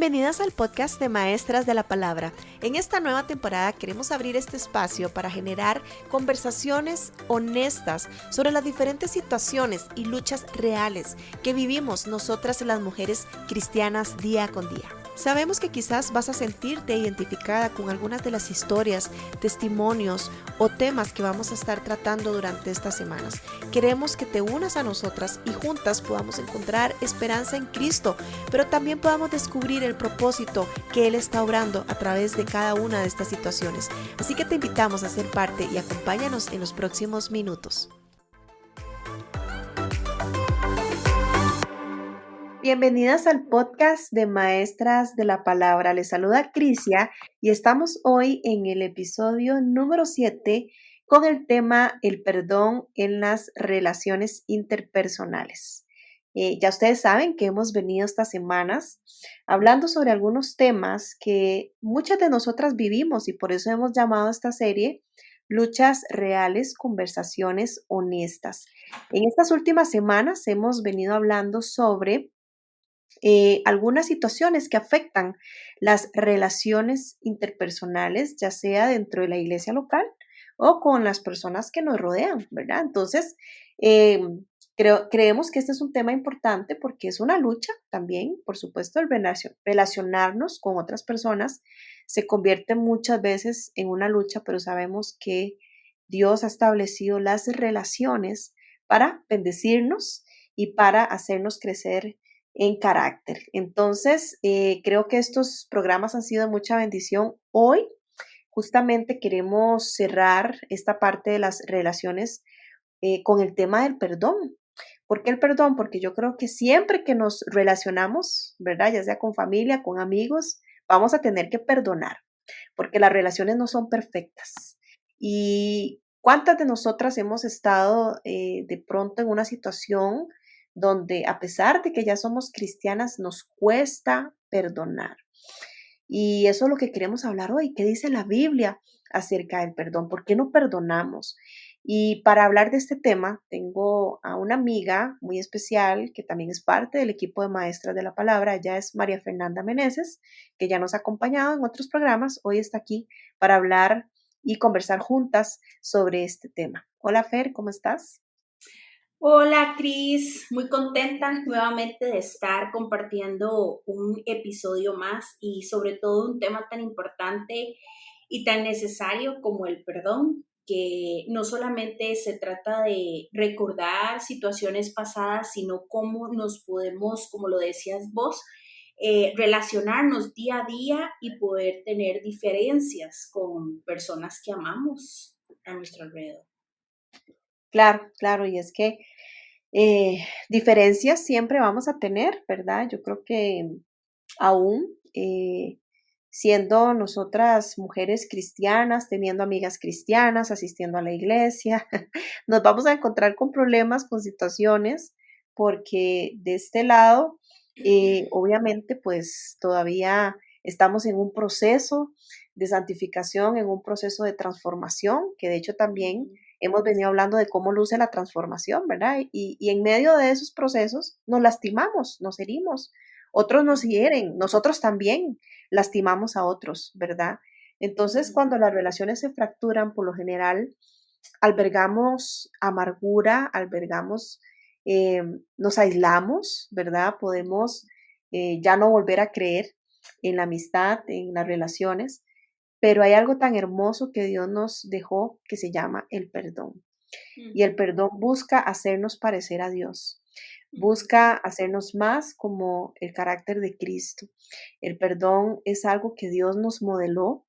Bienvenidas al podcast de Maestras de la Palabra. En esta nueva temporada queremos abrir este espacio para generar conversaciones honestas sobre las diferentes situaciones y luchas reales que vivimos nosotras las mujeres cristianas día con día. Sabemos que quizás vas a sentirte identificada con algunas de las historias, testimonios o temas que vamos a estar tratando durante estas semanas. Queremos que te unas a nosotras y juntas podamos encontrar esperanza en Cristo, pero también podamos descubrir el propósito que Él está obrando a través de cada una de estas situaciones. Así que te invitamos a ser parte y acompáñanos en los próximos minutos. Bienvenidas al podcast de Maestras de la Palabra. Les saluda Crisia y estamos hoy en el episodio número 7 con el tema el perdón en las relaciones interpersonales. Ya ustedes saben que hemos venido estas semanas hablando sobre algunos temas que muchas de nosotras vivimos y por eso hemos llamado a esta serie Luchas Reales, Conversaciones Honestas. En estas últimas semanas hemos venido hablando sobre algunas situaciones que afectan las relaciones interpersonales, ya sea dentro de la iglesia local o con las personas que nos rodean, ¿verdad? Entonces, eh, creemos que este es un tema importante porque es una lucha también, por supuesto, el relacionarnos con otras personas se convierte muchas veces en una lucha, pero sabemos que Dios ha establecido las relaciones para bendecirnos y para hacernos crecer en carácter. Entonces, creo que estos programas han sido de mucha bendición. Hoy justamente queremos cerrar esta parte de las relaciones con el tema del perdón. ¿Por qué el perdón? Porque yo creo que siempre que nos relacionamos, ¿verdad? Ya sea con familia, con amigos, vamos a tener que perdonar, porque las relaciones no son perfectas. ¿Y cuántas de nosotras hemos estado de pronto en una situación donde a pesar de que ya somos cristianas, nos cuesta perdonar? Y eso es lo que queremos hablar hoy. ¿Qué dice la Biblia acerca del perdón? ¿Por qué no perdonamos? Y para hablar de este tema, tengo a una amiga muy especial que también es parte del equipo de Maestras de la Palabra. Ella es María Fernanda Meneses, que ya nos ha acompañado en otros programas. Hoy está aquí para hablar y conversar juntas sobre este tema. Hola Fer, ¿cómo estás? Hola Cris, muy contenta nuevamente de estar compartiendo un episodio más y sobre todo un tema tan importante y tan necesario como el perdón, que no solamente se trata de recordar situaciones pasadas, sino cómo nos podemos, como lo decías vos, relacionarnos día a día y poder tener diferencias con personas que amamos a nuestro alrededor. Claro, claro, y es que diferencias siempre vamos a tener, ¿verdad? Yo creo que aún siendo nosotras mujeres cristianas, teniendo amigas cristianas, asistiendo a la iglesia, nos vamos a encontrar con problemas, con situaciones, porque de este lado, obviamente, pues todavía estamos en un proceso de santificación, en un proceso de transformación, que de hecho también hemos venido hablando de cómo luce la transformación, ¿verdad? Y en medio de esos procesos nos lastimamos, nos herimos, otros nos hieren, nosotros también lastimamos a otros, ¿verdad? Entonces, cuando las relaciones se fracturan, por lo general, albergamos amargura, eh, nos aislamos, ¿verdad? Podemos ya no volver a creer en la amistad, en las relaciones, pero hay algo tan hermoso que Dios nos dejó que se llama el perdón. Y el perdón busca hacernos parecer a Dios, busca hacernos más como el carácter de Cristo. El perdón es algo que Dios nos modeló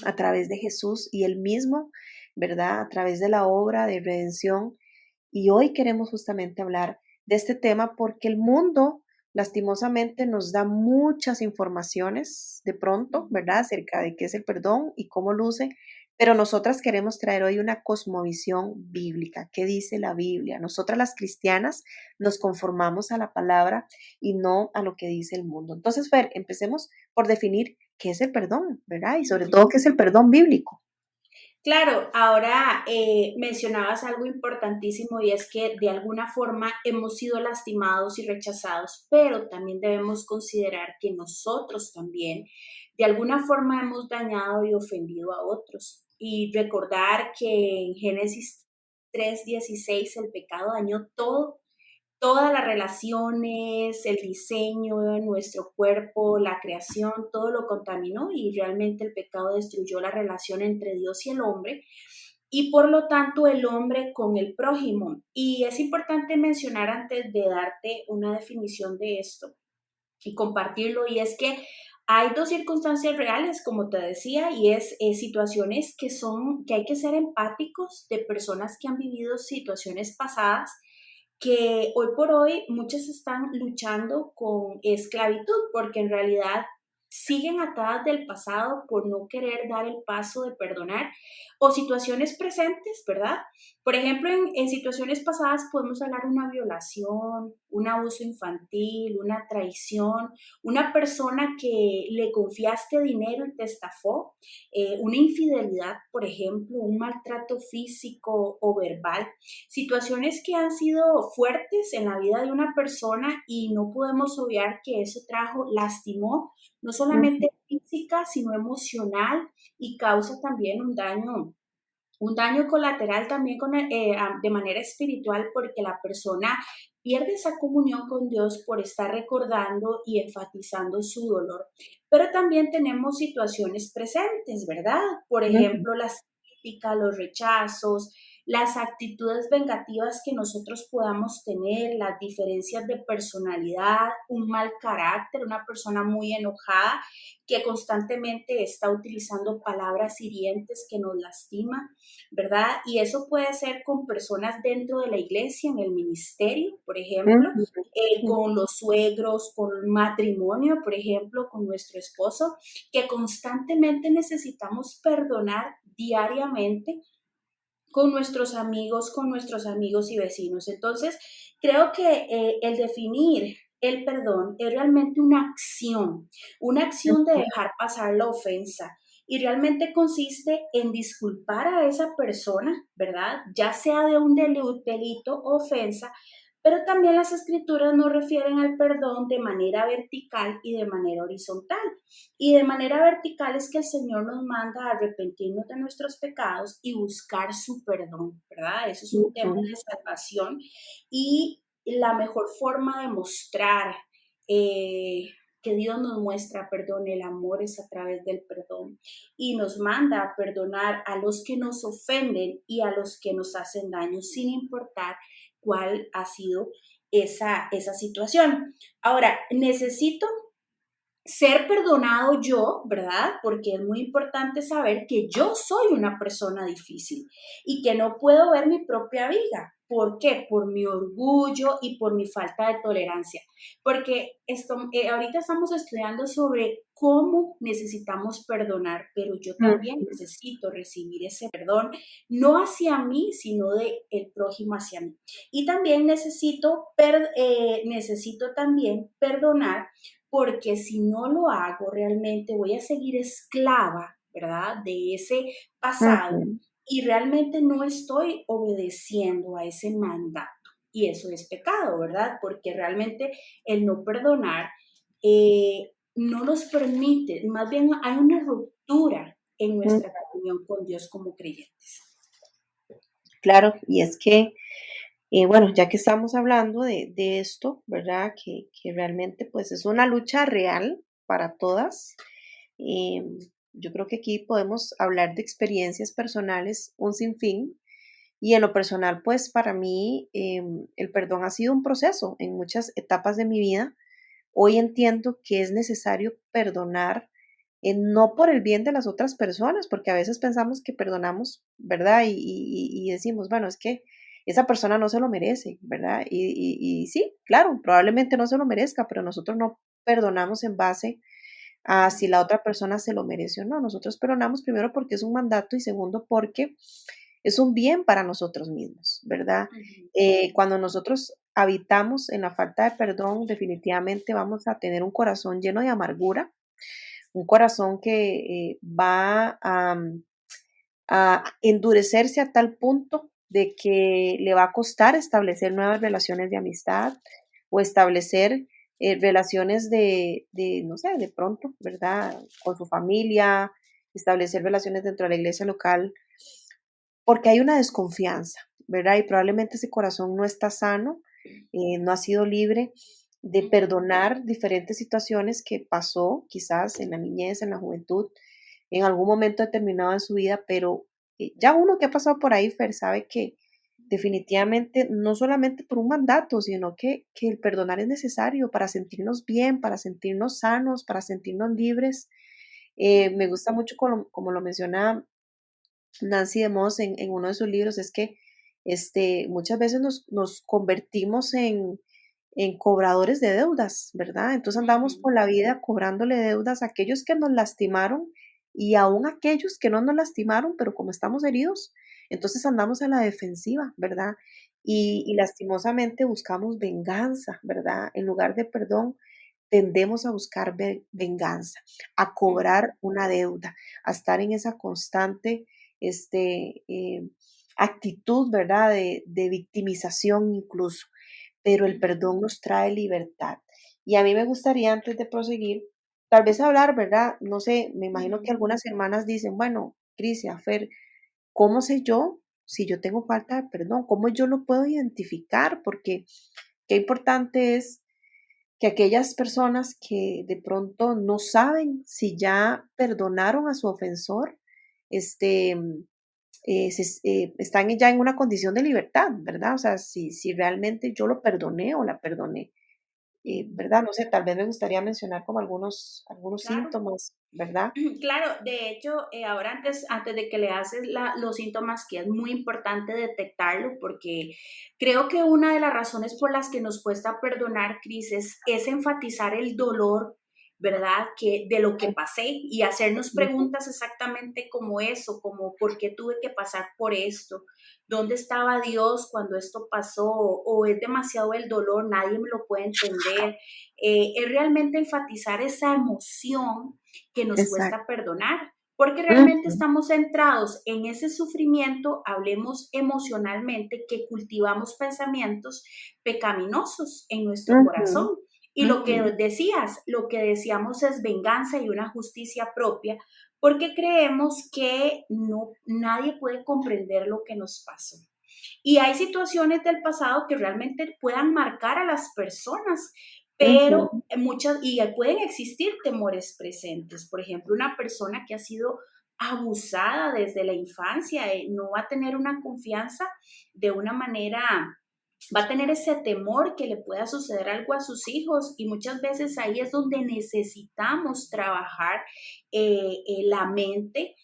a través de Jesús y Él mismo, ¿verdad? A través de la obra de redención. Y hoy queremos justamente hablar de este tema porque el mundo lastimosamente nos da muchas informaciones de pronto, ¿verdad? Acerca de qué es el perdón y cómo luce, pero nosotras queremos traer hoy una cosmovisión bíblica. ¿Qué dice la Biblia? Nosotras las cristianas nos conformamos a la palabra y no a lo que dice el mundo. Entonces, Fer, empecemos por definir qué es el perdón, ¿verdad? Y sobre todo, ¿qué es el perdón bíblico? Claro, ahora mencionabas algo importantísimo y es que de alguna forma hemos sido lastimados y rechazados, pero también debemos considerar que nosotros también de alguna forma hemos dañado y ofendido a otros. Y recordar que en Génesis 3:16 el pecado dañó todo, todas las relaciones, el diseño de nuestro cuerpo, la creación, todo lo contaminó y realmente el pecado destruyó la relación entre Dios y el hombre y por lo tanto el hombre con el prójimo. Y es importante mencionar antes de darte una definición de esto y compartirlo, y es que hay dos circunstancias reales, como te decía, y es situaciones que hay que ser empáticos de personas que han vivido situaciones pasadas que hoy por hoy muchas están luchando con esclavitud porque en realidad siguen atadas del pasado por no querer dar el paso de perdonar o situaciones presentes, ¿verdad? Por ejemplo, en situaciones pasadas podemos hablar de una violación, un abuso infantil, una traición, una persona que le confiaste dinero y te estafó, una infidelidad, por ejemplo, un maltrato físico o verbal, situaciones que han sido fuertes en la vida de una persona y no podemos obviar que eso lastimó, no solamente Ujú, física, sino emocional y causa también un daño colateral también de manera espiritual porque la persona pierde esa comunión con Dios por estar recordando y enfatizando su dolor. Pero también tenemos situaciones presentes, ¿verdad? Por ujú. ejemplo, las críticas, los rechazos, las actitudes vengativas que nosotros podamos tener, las diferencias de personalidad, un mal carácter, una persona muy enojada que constantemente está utilizando palabras hirientes que nos lastiman, ¿verdad? Y eso puede ser con personas dentro de la iglesia, en el ministerio, por ejemplo, Ujú, con los suegros, con el matrimonio, por ejemplo, con nuestro esposo, que constantemente necesitamos perdonar diariamente con nuestros amigos y vecinos. Entonces, creo que el definir el perdón es realmente una acción de ujú. dejar pasar la ofensa y realmente consiste en disculpar a esa persona, ¿verdad? Ya sea de un delito o ofensa, pero también las escrituras nos refieren al perdón de manera vertical y de manera horizontal. Y de manera vertical es que el Señor nos manda a arrepentirnos de nuestros pecados y buscar su perdón, ¿verdad? Eso es un tema Ujú, de salvación y la mejor forma de mostrar eh, que Dios nos muestra perdón, el amor es a través del perdón y nos manda a perdonar a los que nos ofenden y a los que nos hacen daño, sin importar cuál ha sido esa situación. Ahora, necesito ser perdonado yo, ¿verdad? Porque es muy importante saber que yo soy una persona difícil y que no puedo ver mi propia viga. ¿Por qué? Por mi orgullo y por mi falta de tolerancia. Porque ahorita estamos estudiando sobre cómo necesitamos perdonar, pero yo también ujú. necesito recibir ese perdón, no hacia mí, sino de el prójimo hacia mí. Y también necesito también perdonar porque si no lo hago, realmente voy a seguir esclava, ¿verdad? De ese pasado Ujú. y realmente no estoy obedeciendo a ese mandato. Y eso es pecado, ¿verdad? Porque realmente el no perdonar no nos permite, más bien hay una ruptura en Mm, nuestra comunión con Dios como creyentes. claro, y es que, bueno, ya que estamos hablando de esto, ¿verdad? Que realmente pues es una lucha real para todas. Yo creo que aquí podemos hablar de experiencias personales, un sinfín, y en lo personal, pues para mí el perdón ha sido un proceso en muchas etapas de mi vida. Hoy entiendo que es necesario perdonar, no por el bien de las otras personas, porque a veces pensamos que perdonamos, ¿verdad? Y decimos, bueno, es que esa persona no se lo merece, ¿verdad? Y sí, claro, probablemente no se lo merezca, pero nosotros no perdonamos en base a si la otra persona se lo merece o no. Nosotros perdonamos primero porque es un mandato y segundo porque es un bien para nosotros mismos, ¿verdad? Ujú. Cuando nosotros habitamos en la falta de perdón, definitivamente vamos a tener un corazón lleno de amargura, un corazón que va a endurecerse a tal punto de que le va a costar establecer nuevas relaciones de amistad o establecer relaciones no sé, de pronto, ¿verdad? Con su familia, establecer relaciones dentro de la iglesia local, porque hay una desconfianza, ¿verdad? Y probablemente ese corazón no está sano, no ha sido libre de perdonar diferentes situaciones que pasó quizás en la niñez, en la juventud, en algún momento determinado en su vida, pero ya uno que ha pasado por ahí, Fer, sabe que definitivamente no solamente por un mandato, sino que el perdonar es necesario para sentirnos bien, para sentirnos sanos, para sentirnos libres. Me gusta mucho como lo menciona Nancy DeMoss en uno de sus libros, es que muchas veces nos convertimos en cobradores de deudas, ¿verdad? Entonces andamos Ujú. por la vida cobrándole deudas a aquellos que nos lastimaron y aún aquellos que no nos lastimaron, pero como estamos heridos, entonces andamos a la defensiva, ¿verdad? Y lastimosamente buscamos venganza, ¿verdad? En lugar de perdón, tendemos a buscar venganza, a Ujú. cobrar una deuda, a estar en esa constante este, actitud, ¿verdad? De victimización incluso, pero el perdón Ujú. nos trae libertad. Y a mí me gustaría, antes de proseguir, tal vez hablar, ¿verdad? No sé, me imagino que Ujú. algunas hermanas dicen, bueno, Crisia, Fer, ¿cómo sé yo si yo tengo falta de perdón? ¿Cómo yo lo puedo identificar? Porque qué importante es que aquellas personas que de pronto no saben si ya perdonaron a su ofensor, este, están ya en una condición de libertad, ¿verdad? O sea, si realmente yo lo perdoné o la perdoné, ¿verdad? No sé, tal vez me gustaría mencionar como algunos Claro. síntomas, ¿verdad? Claro, de hecho, ahora antes de que le haces los síntomas, que es muy importante detectarlo, porque creo que una de las razones por las que nos cuesta perdonar, Cris, es enfatizar el dolor, ¿verdad? Que de lo que pasé y hacernos Ujú. preguntas exactamente como eso, como ¿por qué tuve que pasar por esto? ¿Dónde estaba Dios cuando esto pasó? ¿O es demasiado el dolor? Nadie me lo puede entender. Es realmente enfatizar esa emoción que nos Exacto. cuesta perdonar, porque realmente Ujú, estamos centrados en ese sufrimiento, hablemos emocionalmente, que cultivamos pensamientos pecaminosos en nuestro ujú, corazón. Y lo ujú, que decías, lo que deseamos es venganza y una justicia propia, porque creemos que no, nadie puede comprender lo que nos pasó. Y hay situaciones del pasado que realmente puedan marcar a las personas, pero ujú. muchas, y pueden existir temores presentes. Por ejemplo, una persona que ha sido abusada desde la infancia no va a tener una confianza de una manera, va a tener ese temor que le pueda suceder algo a sus hijos y muchas veces ahí es donde necesitamos trabajar la mente,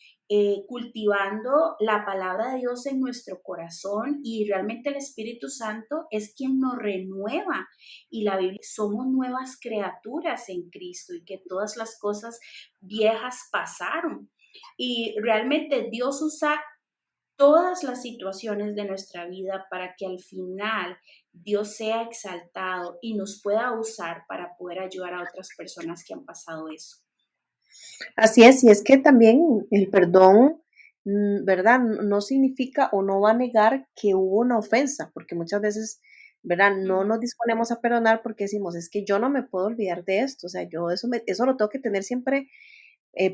cultivando la palabra de Dios en nuestro corazón y realmente el Espíritu Santo es quien nos renueva y la Biblia somos nuevas criaturas en Cristo y que todas las cosas viejas pasaron. Y realmente Dios usa todas las situaciones de nuestra vida para que al final Dios sea exaltado y nos pueda usar para poder ayudar a otras personas que han pasado eso. Así es, y es que también el perdón, ¿verdad? No significa o no va a negar que hubo una ofensa, porque muchas veces, ¿verdad? No nos Ujú. disponemos a perdonar porque decimos, es que yo no me puedo olvidar de esto, o sea, yo eso lo tengo que tener siempre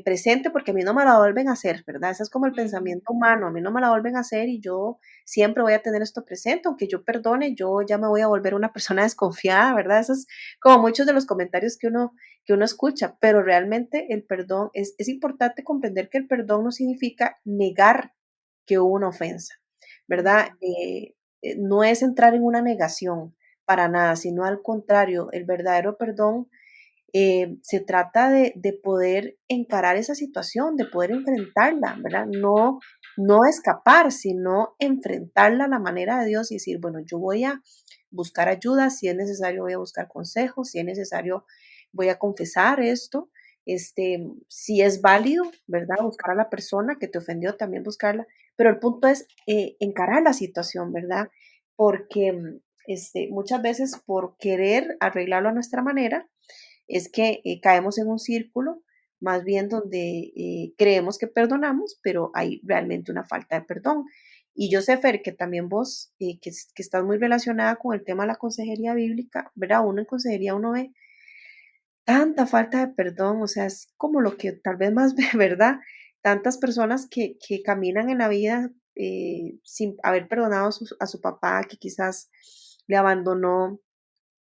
presente porque a mí no me la vuelven a hacer, ¿verdad? Ese es como el Ujú. pensamiento humano, a mí no me la vuelven a hacer y yo siempre voy a tener esto presente, aunque yo perdone, yo ya me voy a volver una persona desconfiada, ¿verdad? Eso es como muchos de los comentarios que uno escucha, pero realmente el perdón, es importante comprender que el perdón no significa negar que hubo una ofensa, ¿verdad? Ujú. No es entrar en una negación para nada, sino al contrario, el verdadero perdón se trata de poder encarar esa situación, de poder enfrentarla, ¿verdad? No escapar, sino enfrentarla a la manera de Dios y decir, bueno, yo voy a buscar ayuda, si es necesario voy a buscar consejos, si es necesario voy a confesar esto, si es válido, ¿verdad? Buscar a la persona que te ofendió, también buscarla, pero el punto es encarar la situación, ¿verdad? Porque muchas veces por querer arreglarlo a nuestra manera, es que caemos en un círculo más bien donde creemos que perdonamos, pero hay realmente una falta de perdón. Y yo sé, Fer, que también vos, que estás muy relacionada con el tema de la consejería bíblica, ¿verdad? Uno en consejería uno ve tanta falta de perdón, o sea, es como lo que tal vez más ve, ¿verdad? Tantas personas que caminan en la vida sin haber perdonado a su papá, que quizás le abandonó,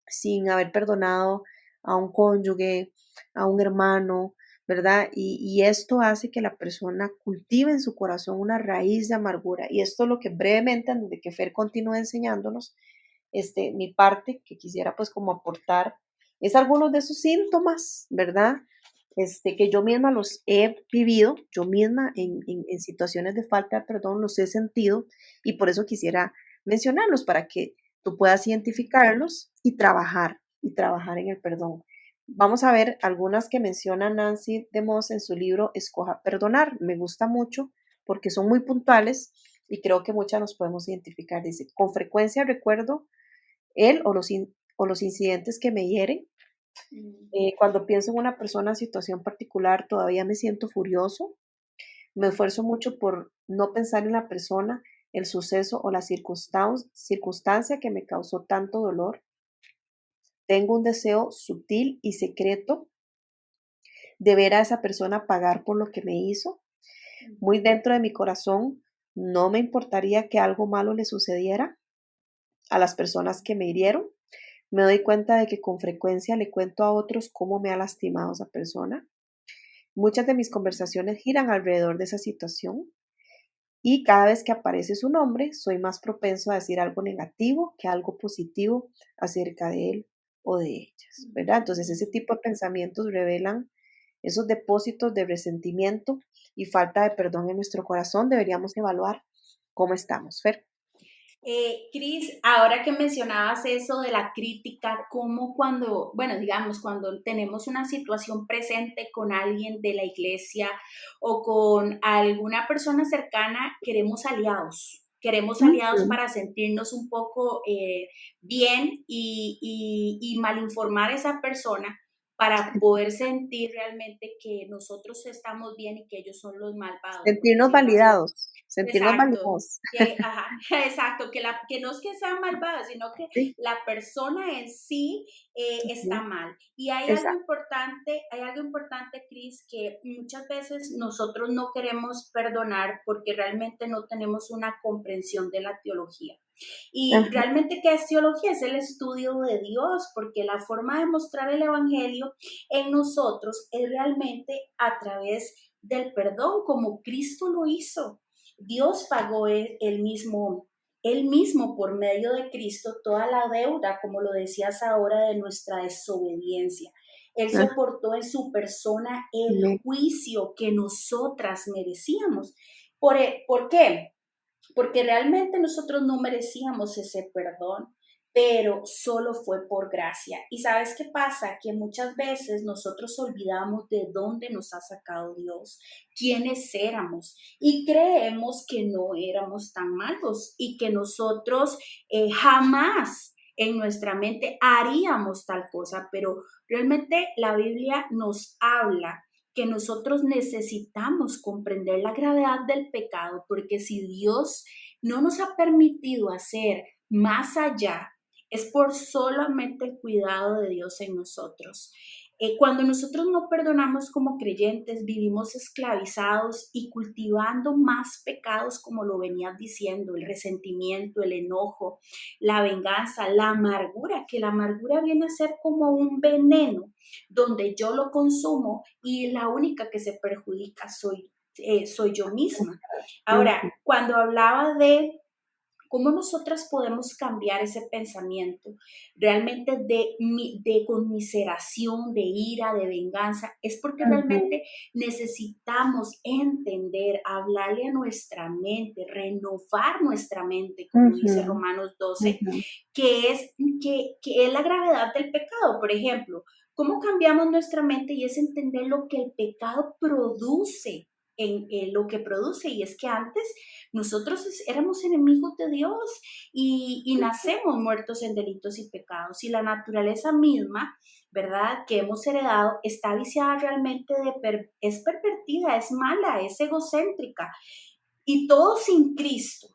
sin haber perdonado a un cónyuge, a un hermano, ¿verdad? Y esto hace que la persona cultive en su corazón una raíz de amargura. Y esto es lo que brevemente, antes de que Fer continúe enseñándonos, mi parte que quisiera pues como aportar, es algunos de esos síntomas, ¿verdad? Que yo misma los he vivido, yo misma en situaciones de falta de perdón los he sentido y por eso quisiera mencionarlos para que tú puedas identificarlos y trabajar en el perdón. Vamos a ver algunas que menciona Nancy DeMoss en su libro Escoja Perdonar. Me gusta mucho porque son muy puntuales y creo que muchas nos podemos identificar. Dice, con frecuencia recuerdo él o los incidentes que me hieren. Mm. Cuando pienso en una persona en situación particular, todavía me siento furioso. Me esfuerzo mucho por no pensar en la persona, el suceso o la circunstancia que me causó tanto dolor. Tengo un deseo sutil y secreto de ver a esa persona pagar por lo que me hizo. Muy dentro de mi corazón, no me importaría que algo malo le sucediera a las personas que me hirieron. Me doy cuenta de que con frecuencia le cuento a otros cómo me ha lastimado esa persona. Muchas de mis conversaciones giran alrededor de esa situación y cada vez que aparece su nombre, soy más propenso a decir algo negativo que algo positivo acerca de él o de ellas, ¿verdad? Entonces, ese tipo de pensamientos revelan esos depósitos de resentimiento y falta de perdón en nuestro corazón. Deberíamos evaluar cómo estamos, Fer. Cris, ahora que mencionabas eso de la crítica, como cuando, bueno, digamos, cuando tenemos una situación presente con alguien de la iglesia o con alguna persona cercana, queremos aliados Ujú, para sentirnos un poco bien y malinformar a esa persona para poder sentir realmente que nosotros estamos bien y que ellos son los malvados, por sentirnos decirlo así. validados, sentirnos Exacto, validados. ajá, exacto, que no es que sea malvada, sino que Sí, la persona en sí está ujú, mal. Y exacto. hay algo importante, Cris, que muchas veces nosotros no queremos perdonar porque realmente no tenemos una comprensión de la teología. Y Ajá, realmente, ¿qué es teología? Es el estudio de Dios, porque la forma de mostrar el Evangelio en nosotros es realmente a través del perdón, como Cristo lo hizo. Dios pagó él mismo por medio de Cristo toda la deuda, como lo decías ahora, de nuestra desobediencia. Él ajá, soportó en su persona el amén. juicio que nosotras merecíamos. ¿Por qué? Porque realmente nosotros no merecíamos ese perdón, pero solo fue por gracia. ¿Y sabes qué pasa? Que muchas veces nosotros olvidamos de dónde nos ha sacado Dios, quiénes éramos y creemos que no éramos tan malos y que nosotros jamás en nuestra mente haríamos tal cosa, pero realmente la Biblia nos habla que nosotros necesitamos comprender la gravedad del pecado, porque si Dios no nos ha permitido hacer más allá, es por solamente el cuidado de Dios en nosotros. Cuando nosotros no perdonamos como creyentes, vivimos esclavizados y cultivando más pecados, como lo venías diciendo, el resentimiento, el enojo, la venganza, la amargura, que la amargura viene a ser como un veneno donde yo lo consumo y la única que se perjudica soy yo misma. Ahora, Ujú, cuando hablaba de cómo nosotras podemos cambiar ese pensamiento realmente de conmiseración, de ira, de venganza, es porque ujú, realmente necesitamos entender, hablarle a nuestra mente, renovar nuestra mente, como dice ujú, Romanos 12, ujú. que es la gravedad del pecado. Por ejemplo, ¿cómo cambiamos nuestra mente? Y es entender lo que el pecado produce, en lo que produce. Y es que antes Nosotros éramos enemigos de Dios y nacemos muertos en delitos y pecados. Y la naturaleza misma, ¿verdad?, que hemos heredado, está viciada realmente es pervertida, es mala, es egocéntrica. Y todos sin Cristo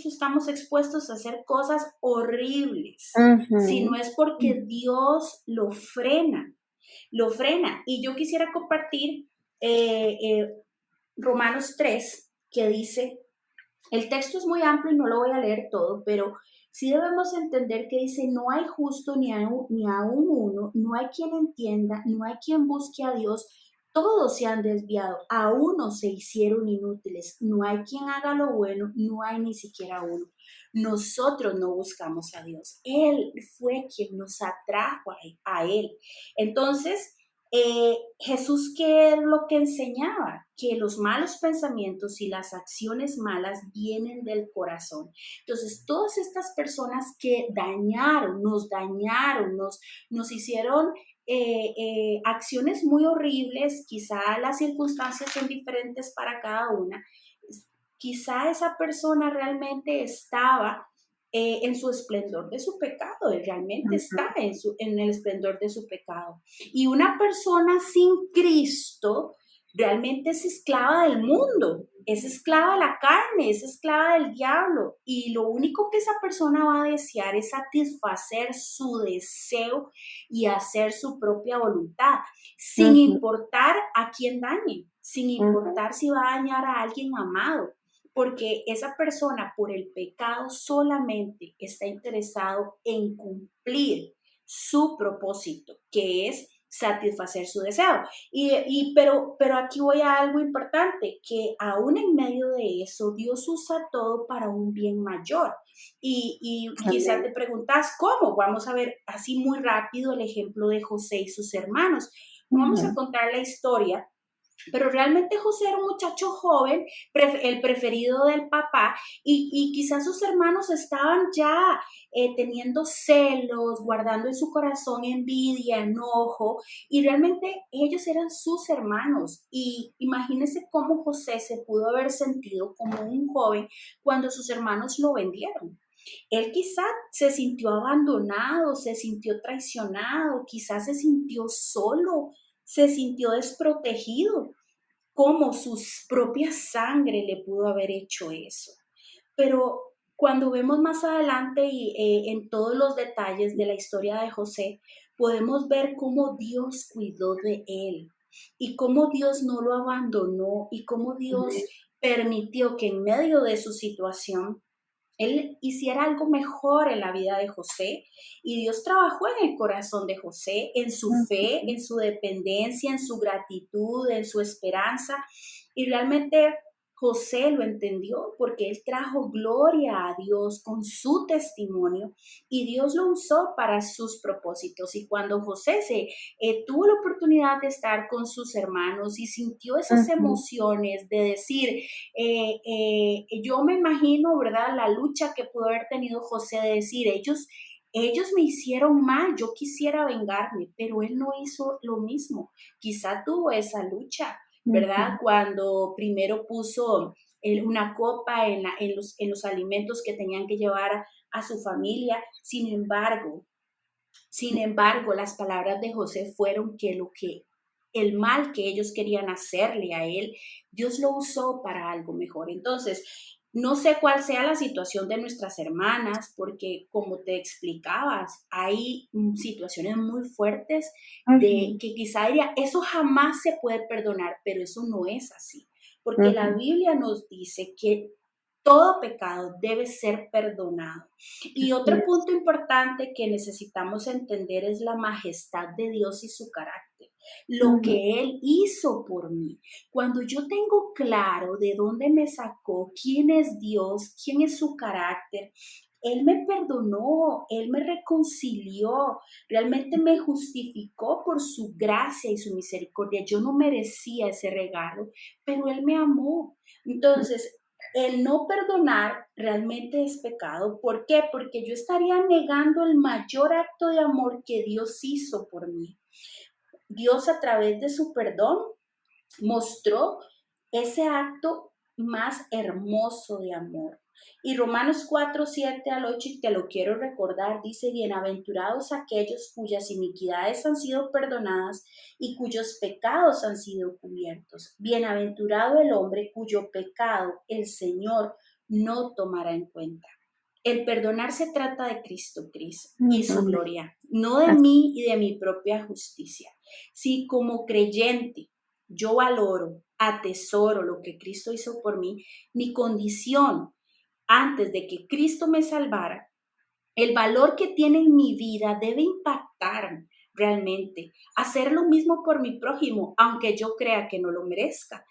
estamos expuestos a hacer cosas horribles, si no Ujú. es porque Dios lo frena. Y yo quisiera compartir Romanos 3, que dice, el texto es muy amplio y no lo voy a leer todo, pero sí debemos entender que dice, no hay justo ni aún uno, no hay quien entienda, no hay quien busque a Dios, todos se han desviado, a uno se hicieron inútiles, no hay quien haga lo bueno, no hay ni siquiera uno. Nosotros no buscamos a Dios, Él fue quien nos atrajo a Él. Entonces, Jesús, ¿qué es lo que enseñaba? Que los malos pensamientos y las acciones malas vienen del corazón. Entonces, todas estas personas que dañaron, nos hicieron acciones muy horribles, quizá las circunstancias son diferentes para cada una, quizá esa persona realmente estaba en su esplendor de su pecado, él realmente está en el esplendor de su pecado. Y una persona sin Cristo realmente es esclava del mundo, es esclava de la carne, es esclava del diablo. Y lo único que esa persona va a desear es satisfacer su deseo y hacer su propia voluntad, sin Ujú, importar a quién dañe, sin ujú, importar si va a dañar a alguien amado, porque esa persona por el pecado solamente está interesado en cumplir su propósito, que es satisfacer su deseo. Pero aquí voy a algo importante, que aún en medio de eso, Dios usa todo para un bien mayor. Y quizá te amén. preguntas, ¿cómo? Vamos a ver así muy rápido el ejemplo de José y sus hermanos. No vamos a Ujú, contar la historia, pero realmente José era un muchacho joven, el preferido del papá, y quizás sus hermanos estaban ya teniendo celos, guardando en su corazón envidia, enojo, y realmente ellos eran sus hermanos. Y imagínense cómo José se pudo haber sentido como un joven cuando sus hermanos lo vendieron. Él quizás se sintió abandonado, se sintió traicionado, quizás se sintió solo, se sintió desprotegido, como su propia sangre le pudo haber hecho eso. Pero cuando vemos más adelante y en todos los detalles de la historia de José, podemos ver cómo Dios cuidó de él y cómo Dios no lo abandonó y cómo Dios amén. permitió que en medio de su situación él hiciera algo mejor en la vida de José, y Dios trabajó en el corazón de José, en su fe, Ujú. en su dependencia, en su gratitud, en su esperanza, y realmente José lo entendió porque él trajo gloria a Dios con su testimonio, y Dios lo usó para sus propósitos. Y cuando José tuvo la oportunidad de estar con sus hermanos y sintió esas Ujú, emociones de decir, yo me imagino, ¿verdad?, la lucha que pudo haber tenido José de decir, ellos me hicieron mal, yo quisiera vengarme, pero él no hizo lo mismo. Quizá tuvo esa lucha, ¿verdad? ujú. Cuando primero puso una copa en los alimentos que tenían que llevar a su familia. Sin embargo, las palabras de José fueron que el mal que ellos querían hacerle a él, Dios lo usó para algo mejor. Entonces, no sé cuál sea la situación de nuestras hermanas, porque como te explicabas, hay situaciones muy fuertes de Ujú, que quizá diría, eso jamás se puede perdonar, pero eso no es así, porque la ujú. Biblia nos dice que todo pecado debe ser perdonado. Y Así otro es. punto importante que necesitamos entender es la majestad de Dios y su carácter, lo Ujú, que Él hizo por mí. Cuando yo tengo claro de dónde me sacó, quién es Dios, quién es su carácter, Él me perdonó, Él me reconcilió, realmente me justificó por su gracia y su misericordia. Yo no merecía ese regalo, pero Él me amó. Entonces, el no perdonar realmente es pecado. ¿Por qué? Porque yo estaría negando el mayor acto de amor que Dios hizo por mí. Dios, a través de su perdón, mostró ese acto más hermoso de amor. Y Romanos 4, 7 al 8, y te lo quiero recordar, dice: bienaventurados aquellos cuyas iniquidades han sido perdonadas y cuyos pecados han sido cubiertos. Bienaventurado el hombre cuyo pecado el Señor no tomará en cuenta. El perdonar se trata de Cristo, Cris, y su Amén. gloria, no de Así mí y de mi propia justicia. Si como creyente yo valoro, atesoro lo que Cristo hizo por mí, mi condición antes de que Cristo me salvara, el valor que tiene en mi vida debe impactar realmente. Hacer lo mismo por mi prójimo, aunque yo crea que no lo merezca,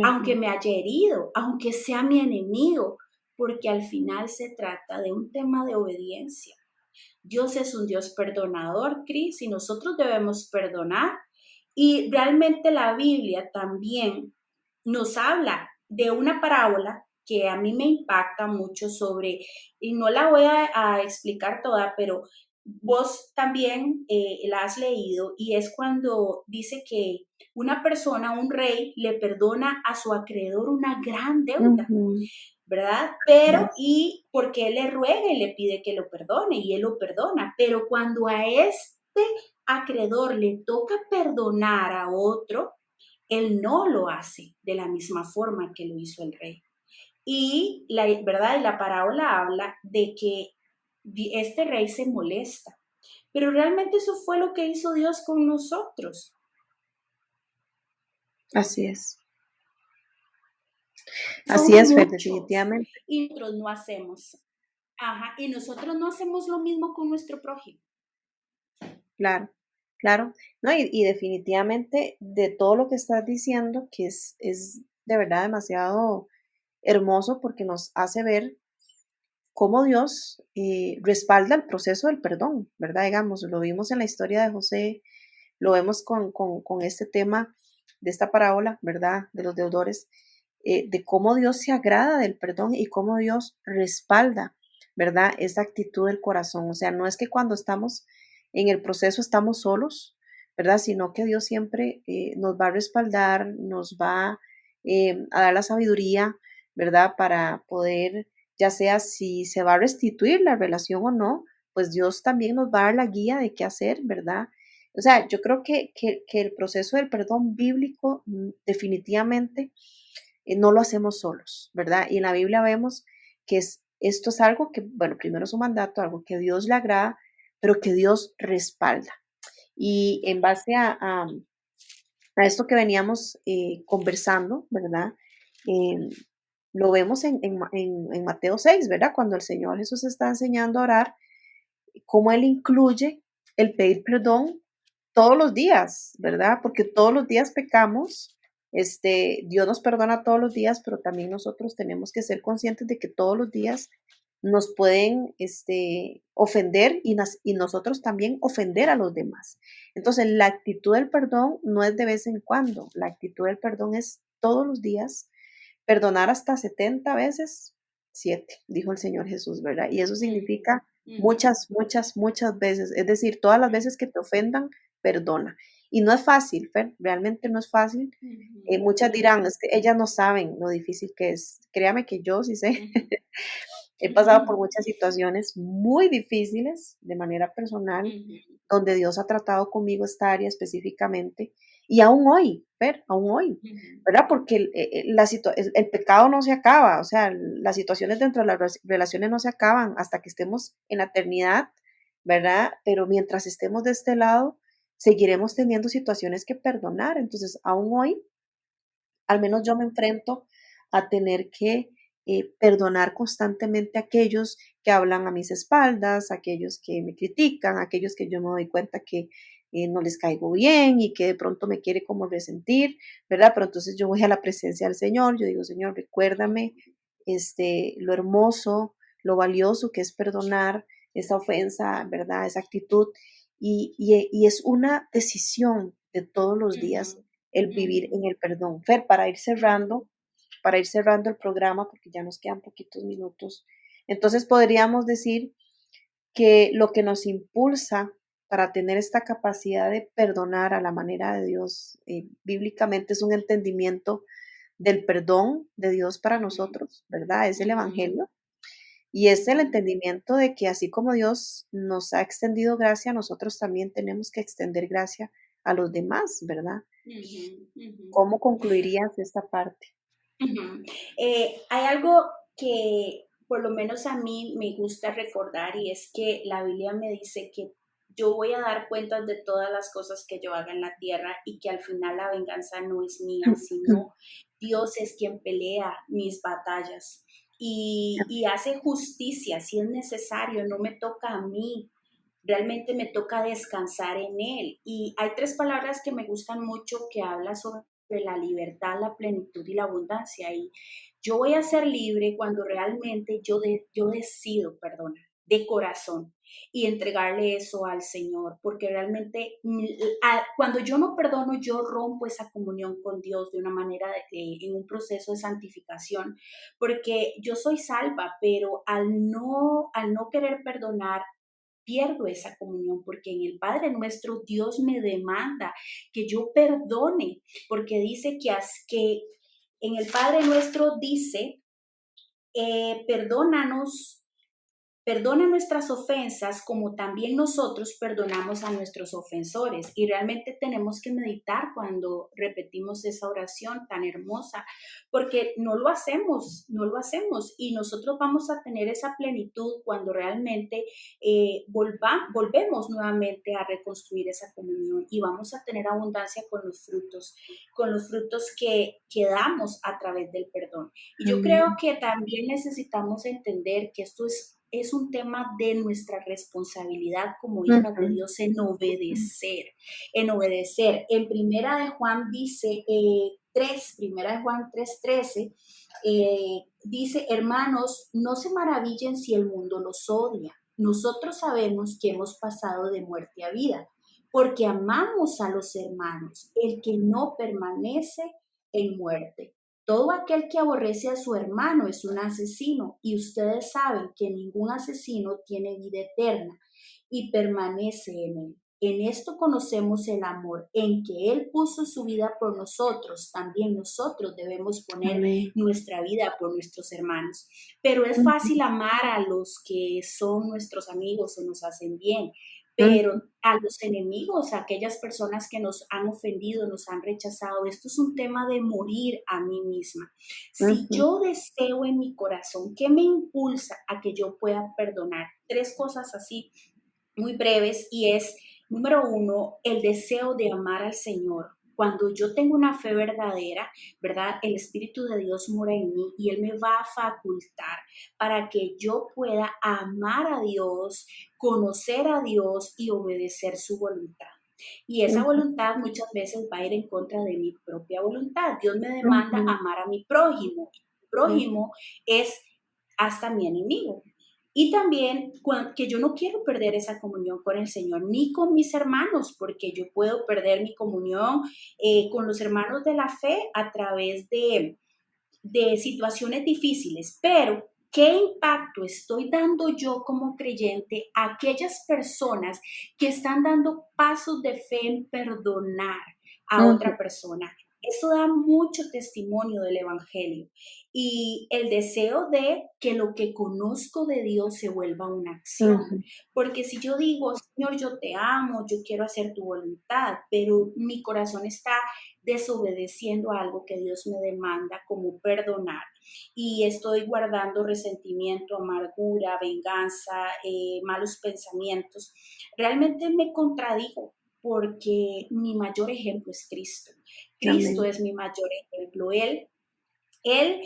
aunque ujú. me haya herido, aunque sea mi enemigo, porque al final se trata de un tema de obediencia. Dios es un Dios perdonador, Cris, y nosotros debemos perdonar. Y realmente la Biblia también nos habla de una parábola que a mí me impacta mucho sobre, y no la voy a explicar toda, pero vos también la has leído, y es cuando dice que una persona, un rey, le perdona a su acreedor una gran deuda, Ujú, ¿verdad? yes, Y porque él le ruega y le pide que lo perdone, y él lo perdona, pero cuando a este acreedor le toca perdonar a otro, él no lo hace de la misma forma que lo hizo el rey. Y la verdad, y la parábola habla de que este rey se molesta, pero realmente eso fue lo que hizo Dios con nosotros. así es. Así Somos es, Fer, muchos definitivamente. y nosotros no hacemos. Ajá, y nosotros no hacemos lo mismo con nuestro prójimo. Claro, claro. No, y definitivamente de todo lo que estás diciendo, que es de verdad demasiado hermoso porque nos hace ver cómo Dios respalda el proceso del perdón, ¿verdad? Digamos, lo vimos en la historia de José, lo vemos con este tema de esta parábola, ¿verdad? De los deudores, de cómo Dios se agrada del perdón y cómo Dios respalda, ¿verdad? Esa actitud del corazón. O sea, no es que cuando estamos en el proceso estamos solos, ¿verdad? Sino que Dios siempre nos va a respaldar, nos va a dar la sabiduría, ¿verdad? Para poder, ya sea si se va a restituir la relación o no, pues Dios también nos va a dar la guía de qué hacer, ¿verdad? O sea, yo creo que el proceso del perdón bíblico definitivamente no lo hacemos solos, ¿verdad? Y en la Biblia vemos que esto es algo que, bueno, primero es un mandato, algo que Dios le agrada, pero que Dios respalda. Y en base a esto que veníamos conversando, ¿verdad? Eh, lo vemos en Mateo 6, ¿verdad? Cuando el Señor Jesús está enseñando a orar, cómo Él incluye el pedir perdón todos los días, ¿verdad? Porque todos los días pecamos, Dios nos perdona todos los días, pero también nosotros tenemos que ser conscientes de que todos los días nos pueden ofender y nosotros también ofender a los demás. Entonces, la actitud del perdón no es de vez en cuando, la actitud del perdón es todos los días, perdonar hasta 70 veces, 7, dijo el Señor Jesús, ¿verdad? Y eso Ujú, significa ujú, muchas, muchas, muchas veces, es decir, todas las veces que te ofendan, perdona. Y no es fácil, Fer, realmente no es fácil. ujú, Muchas dirán, ujú, es que ellas no saben lo difícil que es. Créame que yo sí sé. ujú, He pasado por muchas situaciones muy difíciles de manera personal, ujú, donde Dios ha tratado conmigo esta área específicamente, y aún hoy, ver, aún hoy, ujú, ¿verdad? Porque el pecado no se acaba, o sea, las situaciones dentro de las relaciones no se acaban hasta que estemos en la eternidad, ¿verdad? Pero mientras estemos de este lado, seguiremos teniendo situaciones que perdonar. Entonces, aún hoy, al menos yo me enfrento a tener que perdonar constantemente a aquellos que hablan a mis espaldas, a aquellos que me critican, a aquellos que yo me doy cuenta que no les caigo bien y que de pronto me quiere como resentir, ¿verdad? Pero entonces yo voy a la presencia del Señor, yo digo, Señor, recuérdame lo hermoso, lo valioso que es perdonar esa ofensa, ¿verdad? Esa actitud. Y es una decisión de todos los días ujú, el vivir ujú, en el perdón. Fer, para ir cerrando el programa, porque ya nos quedan poquitos minutos, entonces podríamos decir que lo que nos impulsa para tener esta capacidad de perdonar a la manera de Dios, bíblicamente es un entendimiento del perdón de Dios para nosotros, ¿verdad? Es el Ujú, Evangelio. Y es el ujú, entendimiento de que así como Dios nos ha extendido gracia, nosotros también tenemos que extender gracia a los demás, ¿verdad? ujú, ujú. ¿Cómo concluirías esta parte? Ujú. Hay algo que por lo menos a mí me gusta recordar y es que la Biblia me dice que yo voy a dar cuentas de todas las cosas que yo haga en la tierra y que al final la venganza no es mía, sino Dios es quien pelea mis batallas y hace justicia si es necesario, no me toca a mí. Realmente me toca descansar en Él. Y hay tres palabras que me gustan mucho que habla sobre la libertad, la plenitud y la abundancia. Y yo voy a ser libre cuando realmente yo decido perdonar de corazón y entregarle eso al Señor, porque realmente cuando yo no perdono, yo rompo esa comunión con Dios de una manera, en un proceso de santificación, porque yo soy salva, pero al no querer perdonar, pierdo esa comunión porque en el Padre nuestro Dios me demanda que yo perdone, porque dice que en el Padre nuestro dice, perdónanos. Perdona nuestras ofensas como también nosotros perdonamos a nuestros ofensores. Y realmente tenemos que meditar cuando repetimos esa oración tan hermosa, porque no lo hacemos, no lo hacemos. Y nosotros vamos a tener esa plenitud cuando realmente volvemos nuevamente a reconstruir esa comunión y vamos a tener abundancia con los frutos que damos a través del perdón. Y yo creo Amén. que también necesitamos entender que esto es un tema de nuestra responsabilidad como hijas de Ujú, Dios en obedecer, en obedecer. En Primera de Juan dice, 3, Primera de Juan 3:13, dice, hermanos, no se maravillen si el mundo los odia. Nosotros sabemos que hemos pasado de muerte a vida, porque amamos a los hermanos. El que no permanece en muerte. Todo aquel que aborrece a su hermano es un asesino, y ustedes saben que ningún asesino tiene vida eterna y permanece en él. En esto conocemos el amor, en que Él puso su vida por nosotros. También nosotros debemos poner amén. nuestra vida por nuestros hermanos. Pero es Ujú, fácil amar a los que son nuestros amigos o nos hacen bien, ujú, pero a los enemigos, a aquellas personas que nos han ofendido, nos han rechazado, esto es un tema de morir a mí misma. Si ujú, yo deseo en mi corazón, ¿qué me impulsa a que yo pueda perdonar? Tres cosas así muy breves y es, número uno, el deseo de amar al Señor. Cuando yo tengo una fe verdadera, ¿verdad? El Espíritu de Dios mora en mí y Él me va a facultar para que yo pueda amar a Dios, conocer a Dios y obedecer su voluntad. Y esa ujú, voluntad muchas veces va a ir en contra de mi propia voluntad. Dios me demanda ujú, amar a mi prójimo. Mi ujú, prójimo es hasta mi enemigo. Y también que yo no quiero perder esa comunión con el Señor, ni con mis hermanos, porque yo puedo perder mi comunión con los hermanos de la fe a través de situaciones difíciles. Pero, ¿qué impacto estoy dando yo como creyente a aquellas personas que están dando pasos de fe en perdonar a ujú, otra persona? Eso da mucho testimonio del Evangelio y el deseo de que lo que conozco de Dios se vuelva una acción. ujú, Porque si yo digo, Señor, yo te amo, yo quiero hacer tu voluntad, pero mi corazón está desobedeciendo a algo que Dios me demanda, como perdonar, y estoy guardando resentimiento, amargura, venganza, malos pensamientos, realmente me contradigo porque mi mayor ejemplo es Cristo. Cristo amén. es mi mayor ejemplo. Él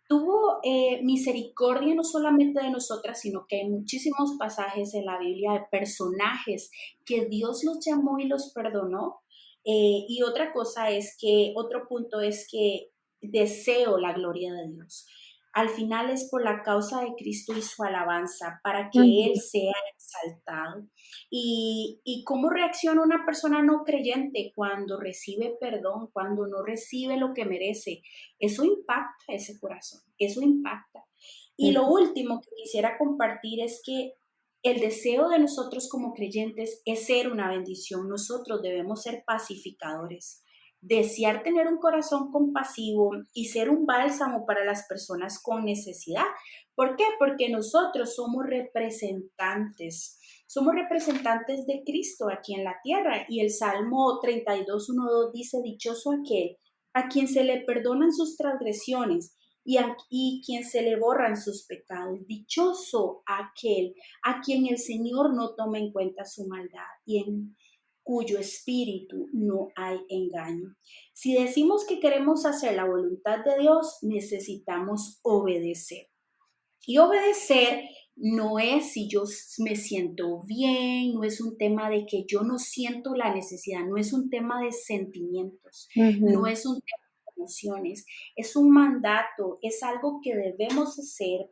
tuvo misericordia no solamente de nosotras, sino que hay muchísimos pasajes en la Biblia de personajes que Dios los llamó y los perdonó. Y otra cosa es que, otro punto es que deseo la gloria de Dios. Al final es por la causa de Cristo y su alabanza, para que Él Ujú, sea exaltado. Y cómo reacciona una persona no creyente cuando recibe perdón, cuando no recibe lo que merece. Eso impacta ese corazón, eso impacta. Y lo ujú, último que quisiera compartir es que el deseo de nosotros como creyentes es ser una bendición. Nosotros debemos ser pacificadores. desear tener un corazón compasivo y ser un bálsamo para las personas con necesidad. ¿Por qué? Porque nosotros somos representantes de Cristo aquí en la tierra. Y el Salmo 32:1-2 dice, dichoso aquel a quien se le perdonan sus transgresiones y quien se le borran sus pecados. Dichoso aquel a quien el Señor no toma en cuenta su maldad y en cuyo espíritu no hay engaño. Si decimos que queremos hacer la voluntad de Dios, necesitamos obedecer. Y obedecer no es si yo me siento bien, no es un tema de que yo no siento la necesidad, no es un tema de sentimientos, no Ujú, es un tema de emociones, es un mandato, es algo que debemos hacer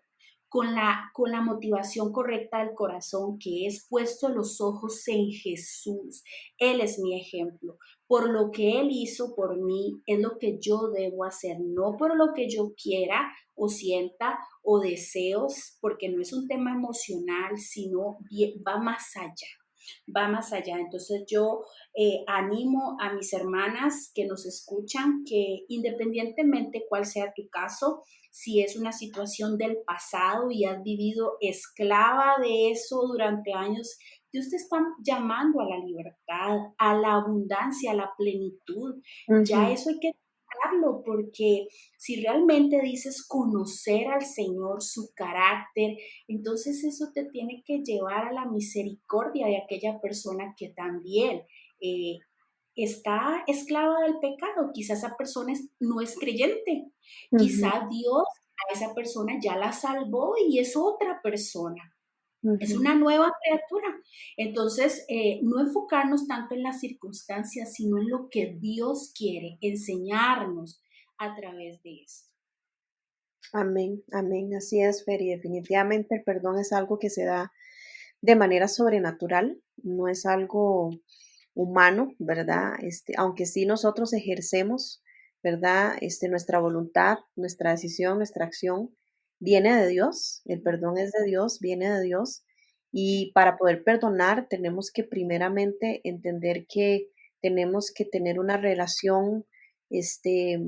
con la motivación correcta del corazón, que es puesto los ojos en Jesús. Él es mi ejemplo. Por lo que Él hizo por mí es lo que yo debo hacer, no por lo que yo quiera o sienta o deseos, porque no es un tema emocional, sino va más allá, va más allá. Entonces yo animo a mis hermanas que nos escuchan que independientemente cuál sea tu caso, si es una situación del pasado y has vivido esclava de eso durante años, Dios te está llamando a la libertad, a la abundancia, a la plenitud. Ya ujú. eso hay que dejarlo, porque si realmente dices conocer al Señor, su carácter, entonces eso te tiene que llevar a la misericordia de aquella persona que también eh, está esclava del pecado. Quizás esa persona no es creyente. Ujú, Quizás Dios a esa persona ya la salvó y es otra persona. Es ujú. una nueva criatura. Entonces, no enfocarnos tanto en las circunstancias, sino en lo que Dios quiere enseñarnos a través de esto. Amén, amén, así es, Fer, y definitivamente el perdón es algo que se da de manera sobrenatural, no es algo humano, ¿verdad? Aunque sí nosotros ejercemos, ¿verdad? Nuestra voluntad, nuestra decisión, nuestra acción viene de Dios, el perdón es de Dios, viene de Dios, y para poder perdonar tenemos que primeramente entender que tenemos que tener una relación, este,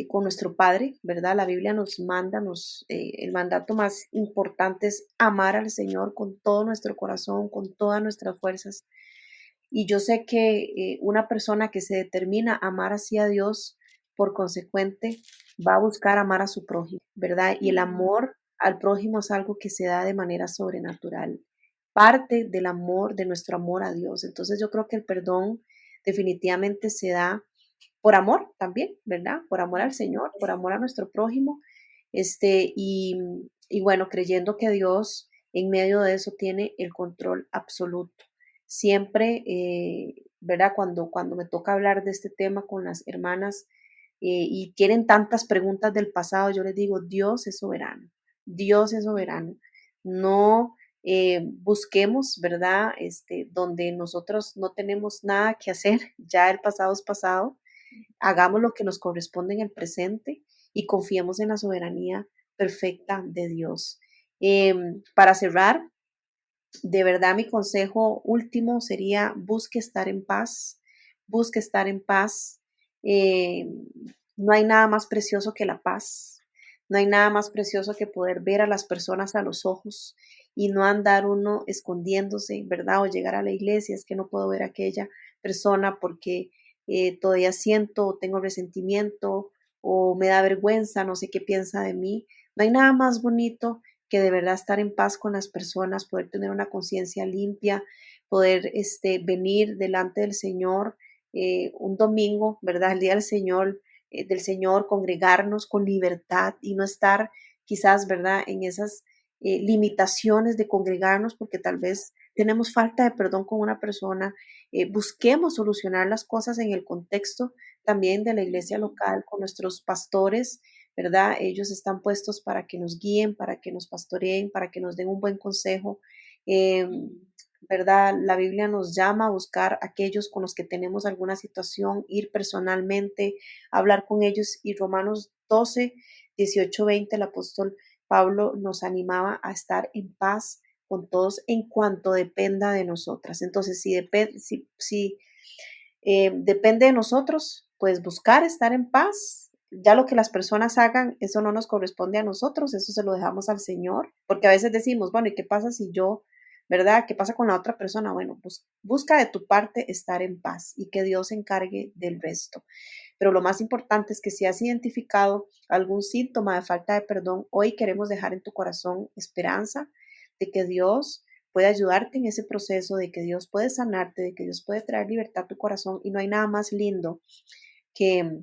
con nuestro Padre, ¿verdad? La Biblia nos manda, el mandato más importante es amar al Señor con todo nuestro corazón, con todas nuestras fuerzas. Y yo sé que una persona que se determina a amar hacia Dios, por consecuente, va a buscar amar a su prójimo, ¿verdad? Y el Ujú. amor al prójimo es algo que se da de manera sobrenatural, parte del amor, de nuestro amor a Dios. Entonces yo creo que el perdón definitivamente se da por amor también, ¿verdad? Por amor al Señor, por amor a nuestro prójimo, y bueno, creyendo que Dios en medio de eso tiene el control absoluto. Siempre, ¿verdad? Cuando me toca hablar de este tema con las hermanas y tienen tantas preguntas del pasado, yo les digo, Dios es soberano, Dios es soberano. No busquemos, ¿verdad? Donde nosotros no tenemos nada que hacer, ya el pasado es pasado, hagamos lo que nos corresponde en el presente y confiemos en la soberanía perfecta de Dios. Para cerrar, de verdad mi consejo último sería busque estar en paz, busque estar en paz. Eh, no hay nada más precioso que la paz, no hay nada más precioso que poder ver a las personas a los ojos y no andar uno escondiéndose, ¿verdad? O llegar a la iglesia, es que no puedo ver a aquella persona porque todavía siento o tengo resentimiento o me da vergüenza, no sé qué piensa de mí. No hay nada más bonito que de verdad estar en paz con las personas, poder tener una conciencia limpia, poder venir delante del Señor un domingo, ¿verdad? El día del Señor, congregarnos con libertad y no estar quizás, ¿verdad? En esas limitaciones de congregarnos porque tal vez tenemos falta de perdón con una persona. Busquemos solucionar las cosas en el contexto también de la iglesia local, con nuestros pastores, ¿verdad? Ellos están puestos para que nos guíen, para que nos pastoreen, para que nos den un buen consejo. Eh, ¿Verdad? La Biblia nos llama a buscar a aquellos con los que tenemos alguna situación, ir personalmente, hablar con ellos. Y Romanos 12, 18, 20, el apóstol Pablo nos animaba a estar en paz con todos en cuanto dependa de nosotras. Entonces, si Depende de nosotros, pues buscar estar en paz. Ya lo que las personas hagan, eso no nos corresponde a nosotros, eso se lo dejamos al Señor, porque a veces decimos, bueno, ¿y qué pasa si yo, verdad? ¿Qué pasa con la otra persona? Bueno, pues busca de tu parte estar en paz y que Dios se encargue del resto. Pero lo más importante es que si has identificado algún síntoma de falta de perdón, hoy queremos dejar en tu corazón esperanza de que Dios puede ayudarte en ese proceso, de que Dios puede sanarte, de que Dios puede traer libertad a tu corazón. Y no hay nada más lindo que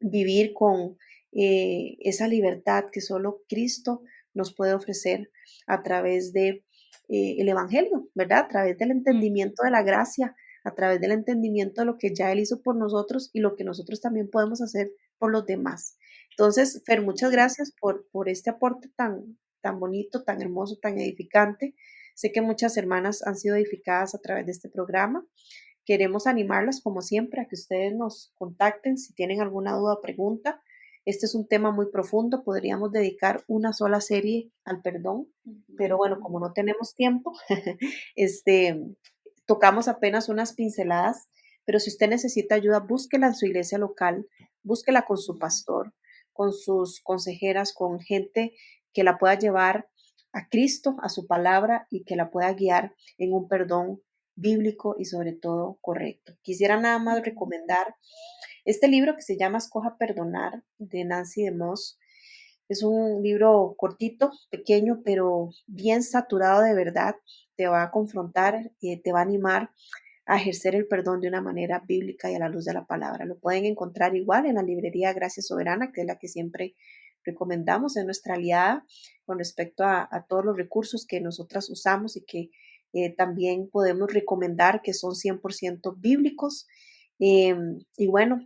vivir con esa libertad que solo Cristo nos puede ofrecer a través de el Evangelio, ¿verdad? A través del entendimiento de la gracia, a través del entendimiento de lo que ya Él hizo por nosotros y lo que nosotros también podemos hacer por los demás. Entonces, Fer, muchas gracias por este aporte tan bonito, tan hermoso, tan edificante. Sé que muchas hermanas han sido edificadas a través de este programa. Queremos animarlas, como siempre, a que ustedes nos contacten si tienen alguna duda o pregunta. Este es un tema muy profundo, podríamos dedicar una sola serie al perdón, pero bueno, como no tenemos tiempo, este, tocamos apenas unas pinceladas, pero si usted necesita ayuda, búsquela en su iglesia local, búsquela con su pastor, con sus consejeras, con gente que la pueda llevar a Cristo, a su palabra y que la pueda guiar en un perdón bíblico y sobre todo correcto. Quisiera nada más recomendar este libro que se llama Escoja Perdonar de Nancy DeMoss. Es un libro cortito, pequeño, pero bien saturado de verdad. Te va a confrontar, te va a animar a ejercer el perdón de una manera bíblica y a la luz de la palabra. Lo pueden encontrar igual en la librería Gracia Soberana, que es la que siempre recomendamos, es nuestra aliada con respecto a todos los recursos que nosotras usamos y que también podemos recomendar que son 100% bíblicos. Y bueno,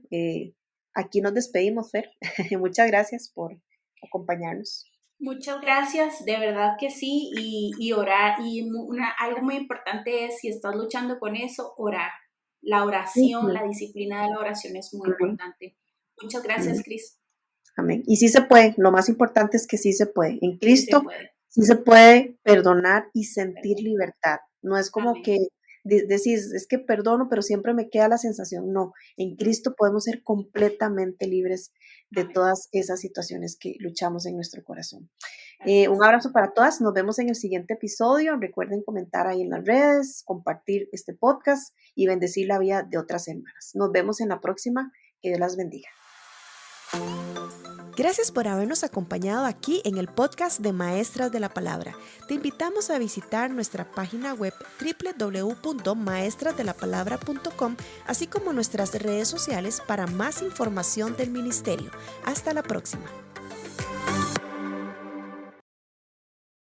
aquí nos despedimos, Fer. Muchas gracias por acompañarnos. Muchas gracias, de verdad que sí, y orar, y algo muy importante es, si estás luchando con eso, orar. La oración, Ujú. la disciplina de la oración es muy Amén. importante. Muchas gracias, Amén. Cris. Amén. Y sí se puede, lo más importante es que sí se puede. En Sí se Cristo puede. sí se puede perdonar y sentir Perdón. libertad. No es como Amén. que decís, es que perdono, pero siempre me queda la sensación. No, en No. Cristo podemos ser completamente libres de Amén. todas esas situaciones que luchamos en nuestro corazón. Así Un es. abrazo para todas, nos vemos en el siguiente episodio. Recuerden comentar ahí en las redes, compartir este podcast y bendecir la vida de otras hermanas. Nos vemos en la próxima. Que Dios las bendiga. Gracias por habernos acompañado aquí en el podcast de Maestras de la Palabra. Te invitamos a visitar nuestra página web www.maestrasdelapalabra.com, así como nuestras redes sociales para más información del ministerio. Hasta la próxima.